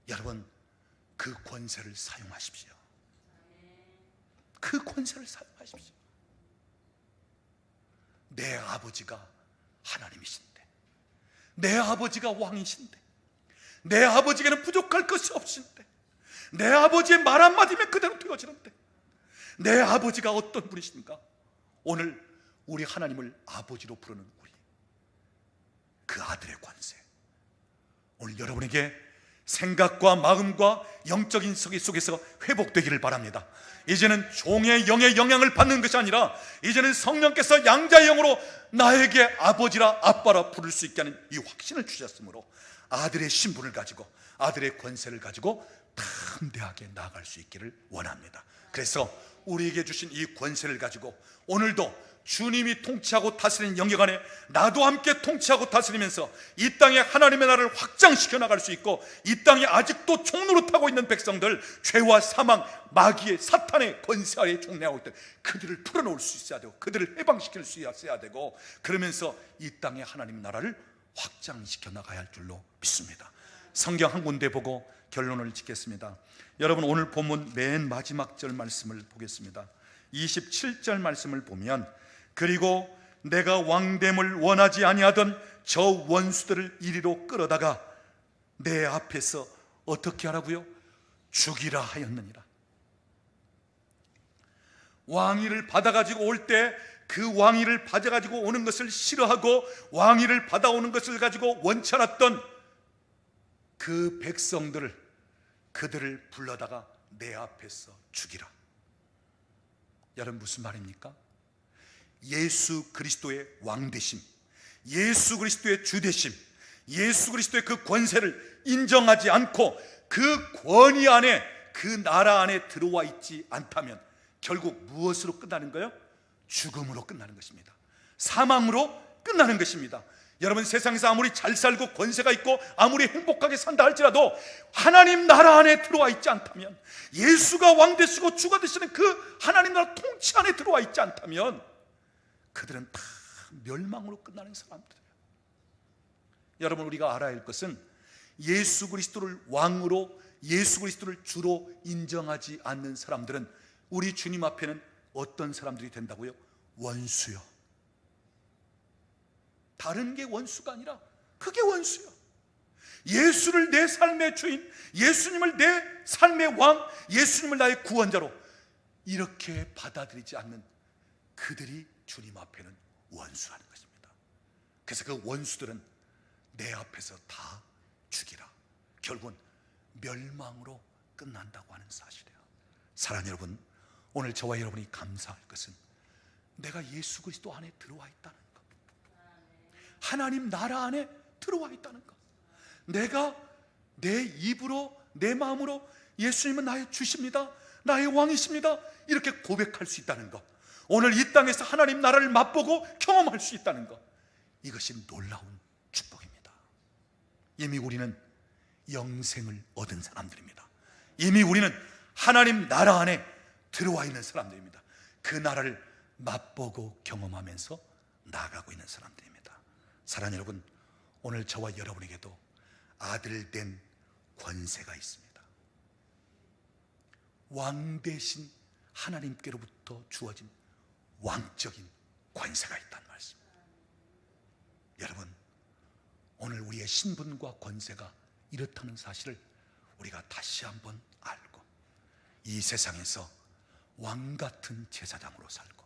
여러분, 그 권세를 사용하십시오. 그 권세를 사용하십시오. 내 아버지가 하나님이신데, 내 아버지가 왕이신데, 내 아버지에게는 부족할 것이 없으신데, 내 아버지의 말 한마디면 그대로 되어지는데, 내 아버지가 어떤 분이십니까? 오늘 우리 하나님을 아버지로 부르는 우리, 그 아들의 권세, 오늘 여러분에게 생각과 마음과 영적인 세계 속에서 회복되기를 바랍니다. 이제는 종의 영의 영향을 받는 것이 아니라 이제는 성령께서 양자의 영으로 나에게 아버지라 아빠라 부를 수 있게 하는 이 확신을 주셨으므로 아들의 신분을 가지고, 아들의 권세를 가지고 담대하게 나아갈 수 있기를 원합니다. 그래서 우리에게 주신 이 권세를 가지고 오늘도 주님이 통치하고 다스리는 영역 안에 나도 함께 통치하고 다스리면서 이 땅에 하나님의 나라를 확장시켜 나갈 수 있고, 이 땅에 아직도 종노릇하고 있는 백성들, 죄와 사망, 마귀의, 사탄의 권세 아래 종래하고 있던 그들을 풀어놓을 수 있어야 되고, 그들을 해방시킬 수 있어야 되고, 그러면서 이 땅에 하나님의 나라를 확장시켜 나가야 할 줄로 믿습니다. 성경 한 군데 보고 결론을 짓겠습니다. 여러분, 오늘 본문 맨 마지막 절 말씀을 보겠습니다. 27절 말씀을 보면, 그리고 내가 왕됨을 원하지 아니하던 저 원수들을 이리로 끌어다가 내 앞에서 어떻게 하라고요? 죽이라 하였느니라. 왕위를 받아가지고 올 때 그 왕위를 받아가지고 오는 것을 싫어하고 왕위를 받아오는 것을 가지고 원치 않았던 그 백성들을, 그들을 불러다가 내 앞에서 죽이라. 여러분, 무슨 말입니까? 예수 그리스도의 왕되심, 예수 그리스도의 주되심, 예수 그리스도의 그 권세를 인정하지 않고 그 권위 안에, 그 나라 안에 들어와 있지 않다면 결국 무엇으로 끝나는 거예요? 죽음으로 끝나는 것입니다. 사망으로 끝나는 것입니다. 여러분, 세상에서 아무리 잘 살고 권세가 있고 아무리 행복하게 산다 할지라도 하나님 나라 안에 들어와 있지 않다면, 예수가 왕 되시고 주가 되시는 그 하나님 나라 통치 안에 들어와 있지 않다면 그들은 다 멸망으로 끝나는 사람들이에요. 여러분, 우리가 알아야 할 것은 예수 그리스도를 왕으로, 예수 그리스도를 주로 인정하지 않는 사람들은 우리 주님 앞에는 어떤 사람들이 된다고요? 원수요. 다른 게 원수가 아니라 그게 원수요. 예수를 내 삶의 주인, 예수님을 내 삶의 왕, 예수님을 나의 구원자로 이렇게 받아들이지 않는 그들이 주님 앞에는 원수라는 것입니다. 그래서 그 원수들은 내 앞에서 다 죽이라. 결국은 멸망으로 끝난다고 하는 사실이에요. 사랑하는 여러분, 오늘 저와 여러분이 감사할 것은 내가 예수 그리스도 안에 들어와 있다는 것, 하나님 나라 안에 들어와 있다는 것, 내가 내 입으로, 내 마음으로 예수님은 나의 주십니다, 나의 왕이십니다 이렇게 고백할 수 있다는 것, 오늘 이 땅에서 하나님 나라를 맛보고 경험할 수 있다는 것, 이것이 놀라운 축복입니다. 이미 우리는 영생을 얻은 사람들입니다. 이미 우리는 하나님 나라 안에 들어와 있는 사람들입니다. 그 나라를 맛보고 경험하면서 나아가고 있는 사람들입니다. 사랑하는 여러분, 오늘 저와 여러분에게도 아들 된 권세가 있습니다. 왕 대신 하나님께로부터 주어진 왕적인 권세가 있다는 말씀. 여러분, 오늘 우리의 신분과 권세가 이렇다는 사실을 우리가 다시 한번 알고 이 세상에서 왕 같은 제사장으로 살고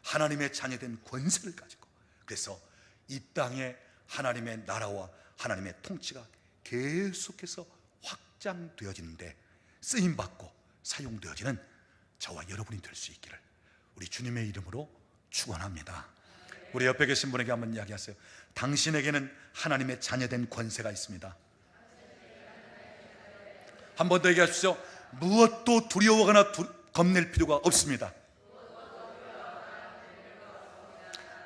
하나님의 자녀된 권세를 가지고, 그래서 이 땅에 하나님의 나라와 하나님의 통치가 계속해서 확장되어지는데 쓰임받고 사용되어지는 저와 여러분이 될 수 있기를 우리 주님의 이름으로 축원합니다. 우리 옆에 계신 분에게 한번 이야기하세요. 당신에게는 하나님의 자녀된 권세가 있습니다. 한 번 더 얘기하십시오. 무엇도 두려워하거나 겁낼 필요가 없습니다.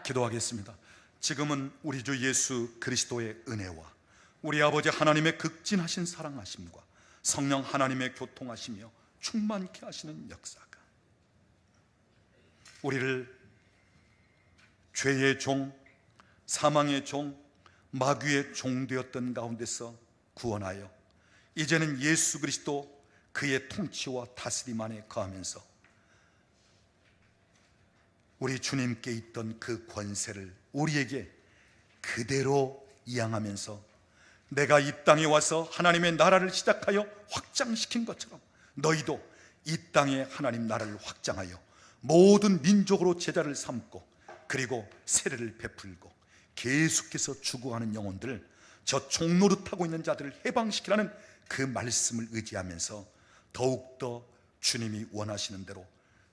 기도하겠습니다. 지금은 우리 주 예수 그리스도의 은혜와 우리 아버지 하나님의 극진하신 사랑하심과 성령 하나님의 교통하시며 충만케 하시는 역사가 우리를 죄의 종, 사망의 종, 마귀의 종 되었던 가운데서 구원하여 이제는 예수 그리스도 그의 통치와 다스림 안에 거하면서 우리 주님께 있던 그 권세를 우리에게 그대로 이양하면서 내가 이 땅에 와서 하나님의 나라를 시작하여 확장시킨 것처럼 너희도 이 땅에 하나님 나라를 확장하여 모든 민족으로 제자를 삼고 그리고 세례를 베풀고 계속해서 죽어가는 영혼들을, 저 종노릇하고 있는 자들을 해방시키라는 그 말씀을 의지하면서 더욱더 주님이 원하시는 대로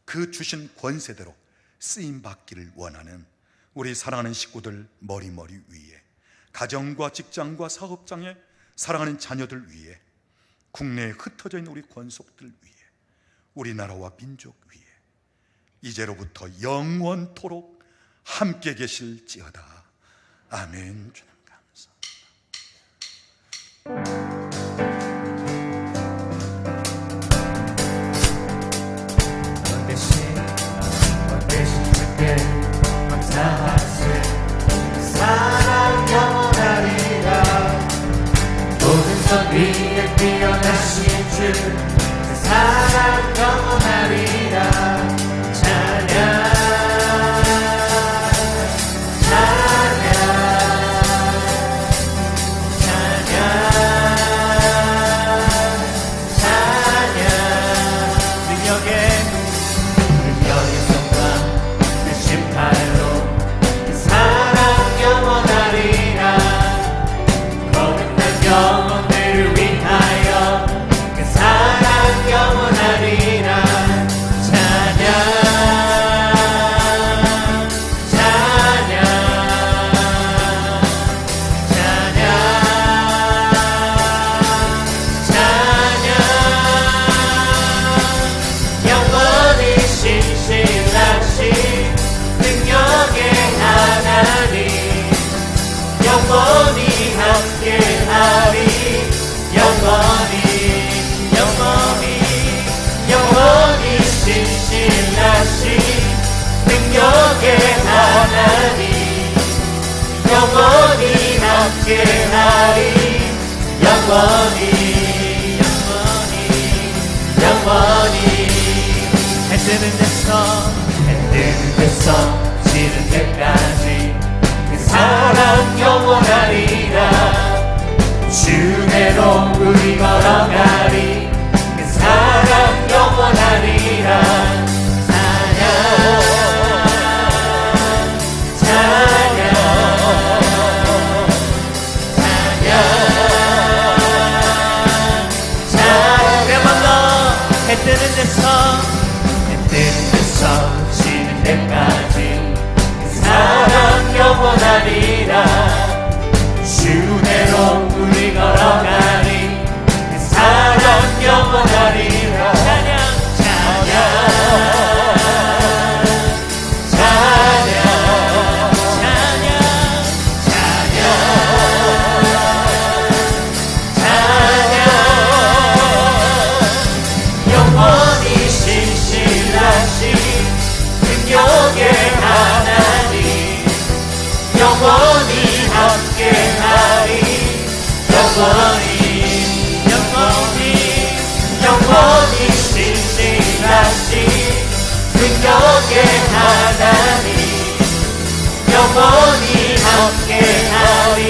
그 주신 권세대로 쓰임받기를 원하는 우리 사랑하는 식구들 머리머리 위에, 가정과 직장과 사업장에 사랑하는 자녀들 위에, 국내에 흩어져 있는 우리 권속들 위에, 우리나라와 민족 위에 이제로부터 영원토록 함께 계실지어다. 아멘. 주님 감사합니다. 사랑 영원하리라. 모든 선 위에 뛰어나신 주, 사랑 영원하리라. 찬양 해 뜨는 데서 지는 때까지 그 사랑 영원하리라. 주내로 우리 걸어가리. 그 사랑 영원하리라. 찬양 찬양 찬양 찬양. 한번 더. 해 뜨는 데서 지는 때까지 그 사랑 영원하리라. 주내로 우리 걸어가리. 그 사랑 영원하리라. 찬양 찬양 찬양 찬양 찬양 찬양. 영원히 신실하신 능력의 하나님 영원히 함께하리. 영원히 신실하신 능력의 하나님 영원히 함께하리.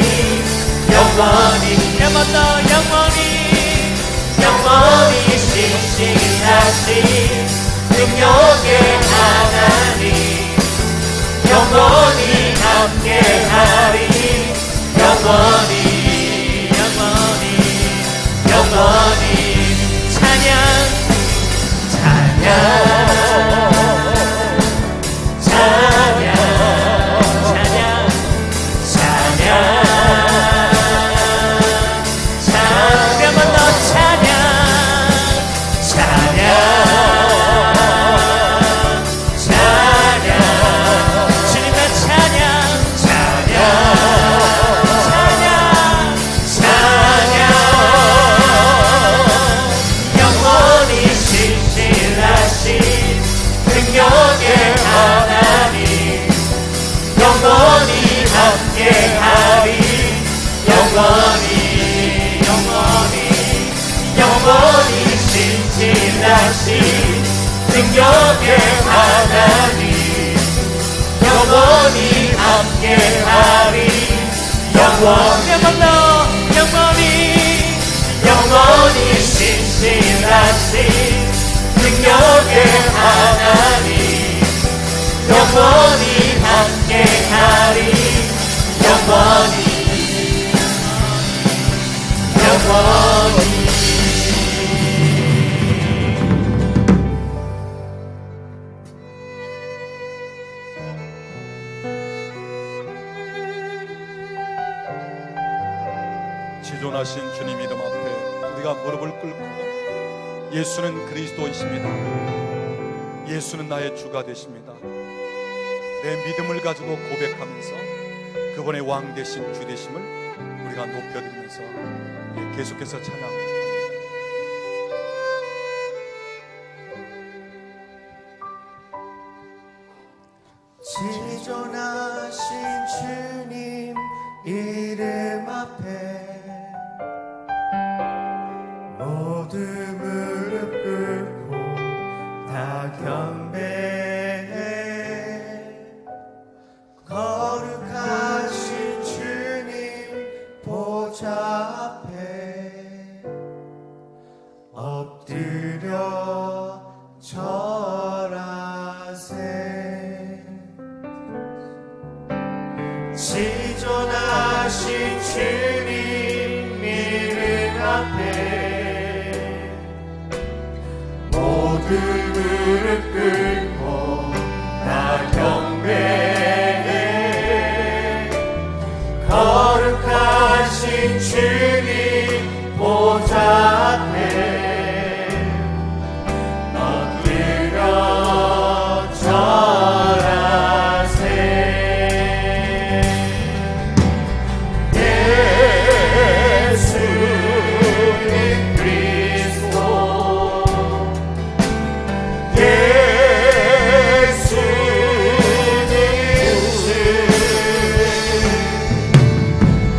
영원히 신실하신 능력의 하나님 영원히 함께하리. 영원히 찬양 찬양 찬양 찬양 찬양 찬양. 한번 더 찬양 찬양 찬양. 주님의 찬양 찬양 찬양 찬양. 영원히 신실하신 능력의 하나님 영원히 함께하리. 영원히 신실하신 능력의 하나님 영원히 함께하리. 영원히 신실하신 능력의 하나님 영원히 함께하리. 영원히 지존하신 주님 이름 앞에 우리가 무릎을 꿇고 예수는 그리스도이십니다. 예수는 나의 주가 되십니다. 내 믿음을 가지고 고백하면서 그분의 왕 되신 주 되심을 우리가 높여드리면서 계속해서 찬양합니다. 지존하신 주님 이름 앞에 모두 무릎 꿇고 다 경배해. 거룩하신 주님 보좌 앞에 엎드려 절하세. 지존하신 주님 이름 앞에 모두 무릎 꿇고 다 경배해. 거룩하신 주님 보좌 앞에 엎드려 절하세.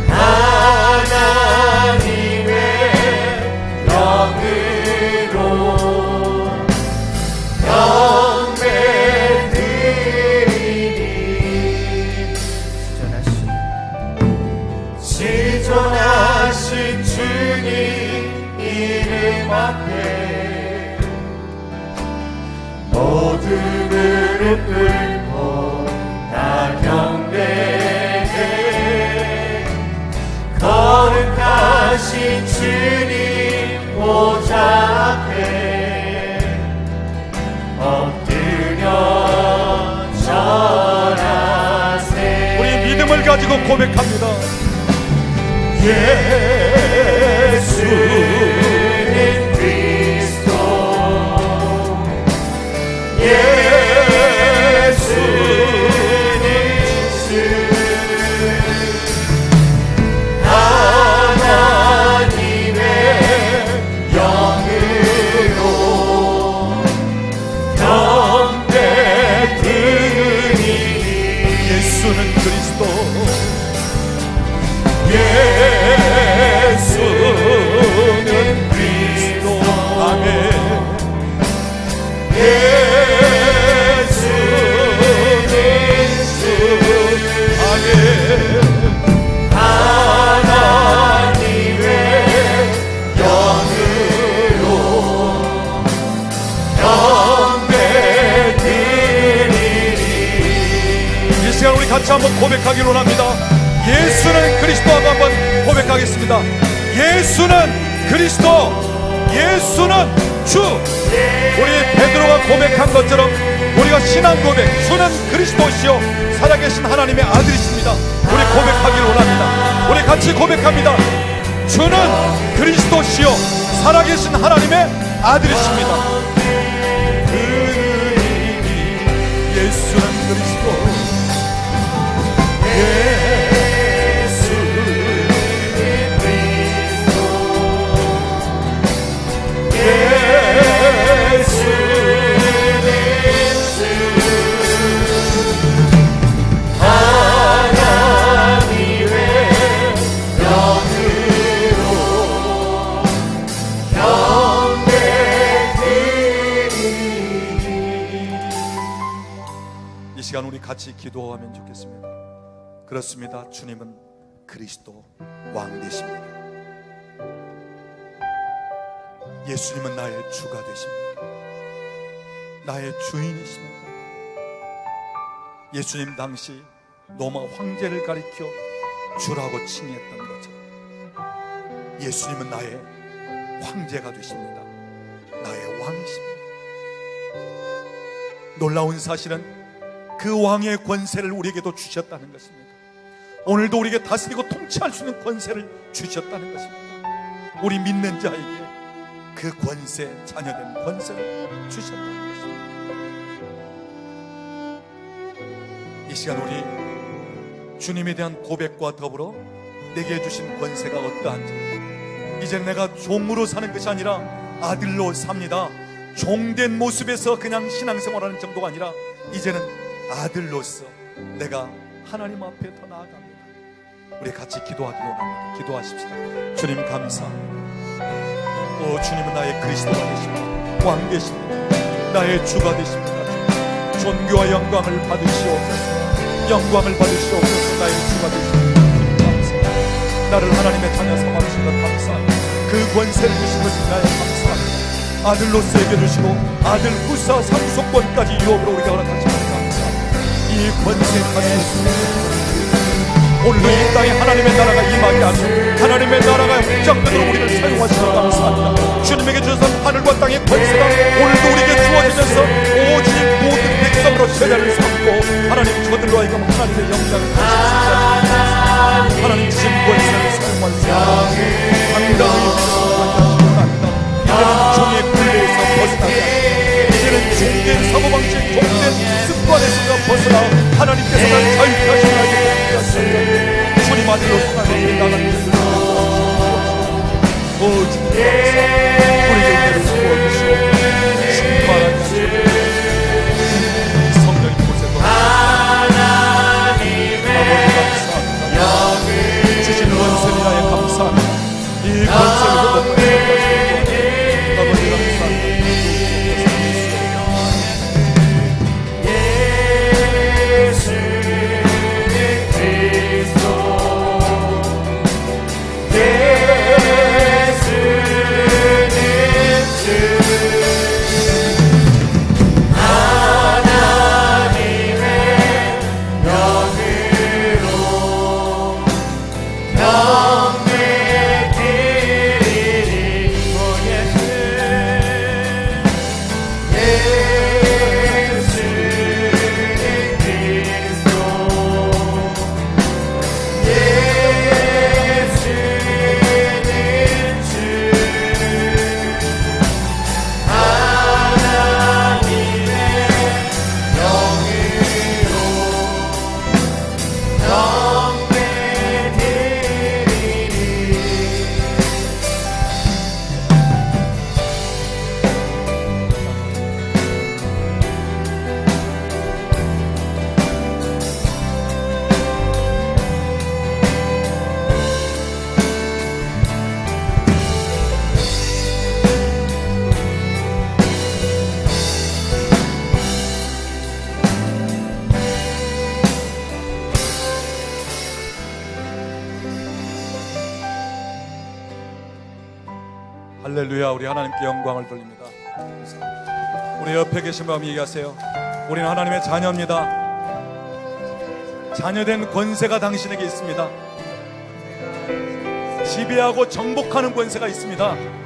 하나 가지고 고백합니다. 예수는 그리스도, 예수는 주, 하나님의 영으로 경배드리니. 예수는 그리스도, 예수는 그리스도. 아멘. 예수는 주, 아멘. 하나님의 영으로 경배드리니. 이 시간 우리 같이 한번 고백하기를 원합니다. 예수는 그리스도하고 한번 고백하겠습니다. 예수는 그리스도, 예수는 주. 우리 베드로가 고백한 것처럼 우리가 신앙 고백, 주는 그리스도시요 살아계신 하나님의 아들이십니다. 우리 고백하기를 원합니다. 우리 같이 고백합니다. 주는 그리스도시요 살아계신 하나님의 아들이십니다. 예수는 그리스도, 이 시간 우리 같이 기도하면 좋겠습니다. 그렇습니다. 주님은 그리스도 왕 되십니다. 예수님은 나의 주가 되십니다. 나의 주인이십니다. 예수님 당시 로마 황제를 가리켜 주라고 칭했던 것처럼 예수님은 나의 황제가 되십니다. 나의 왕이십니다. 놀라운 사실은 그 왕의 권세를 우리에게도 주셨다는 것입니다. 오늘도 우리에게 다스리고 통치할 수 있는 권세를 주셨다는 것입니다. 우리 믿는 자에게 그 권세, 자녀된 권세를 주셨다는 것입니다. 이 시간 우리 주님에 대한 고백과 더불어 내게 주신 권세가 어떠한지, 이제 내가 종으로 사는 것이 아니라 아들로 삽니다. 종된 모습에서 그냥 신앙생활하는 정도가 아니라 이제는 아들로서 내가 하나님 앞에 더 나아갑니다. 우리 같이 기도하기로 합니다. 기도하십시다. 주님 감사합니다. 주님은 나의 그리스도가 되십니다. 왕 되십니다. 나의 주가 되십니다. 존귀와 영광을 받으시옵소서. 영광을 받으시옵소서. 나의 주가 되십니다. 주님 감사합니다. 나를 하나님의 자녀 삼아주신 것 감사합니다. 그 권세를 주신 것이 나의 감사합니다. 아들로서에게 주시고 아들 후사 상속권까지 유업으로 우리가 허락하신 것 감사합니다. 이 권세 가지고 오늘도 이 땅에 하나님의 나라가 임하게 하시고 하나님의 나라가 확장되도록 우리를 사용하시는 감사합니다. 주님에게 주셔서 하늘과 땅의 권세가 오늘도 우리에게 주어지면서 오직 모든 백성으로 제자를 삼고 하나님 저들로 하여금 하나님의 영광을 받으시옵소서. 하나님 주신 권세를 사용할 수 있는 당당히 하시옵소서. 이제는 종의 굴레에서 벗어나게 하시고 이제는 종된 사고방식, 종된 습관에서 벗어나 하나님께서 날 자유케 하시는 하나님의 주님 아들로서 나가는 것을 오 주님 감사합니다. 우리에게 은혜를 부어주시고 충만하게 하시고 성령의 곳에서 아버지 감사합니다. 주신 권세를 위하여 감사합니다. 이 권세를 얻는 아버지 감사합니다. 할렐루야. 우리 하나님께 영광을 돌립니다. 우리 옆에 계신 분 얘기하세요. 우리는 하나님의 자녀입니다. 자녀된 권세가 당신에게 있습니다. 지배하고 정복하는 권세가 있습니다.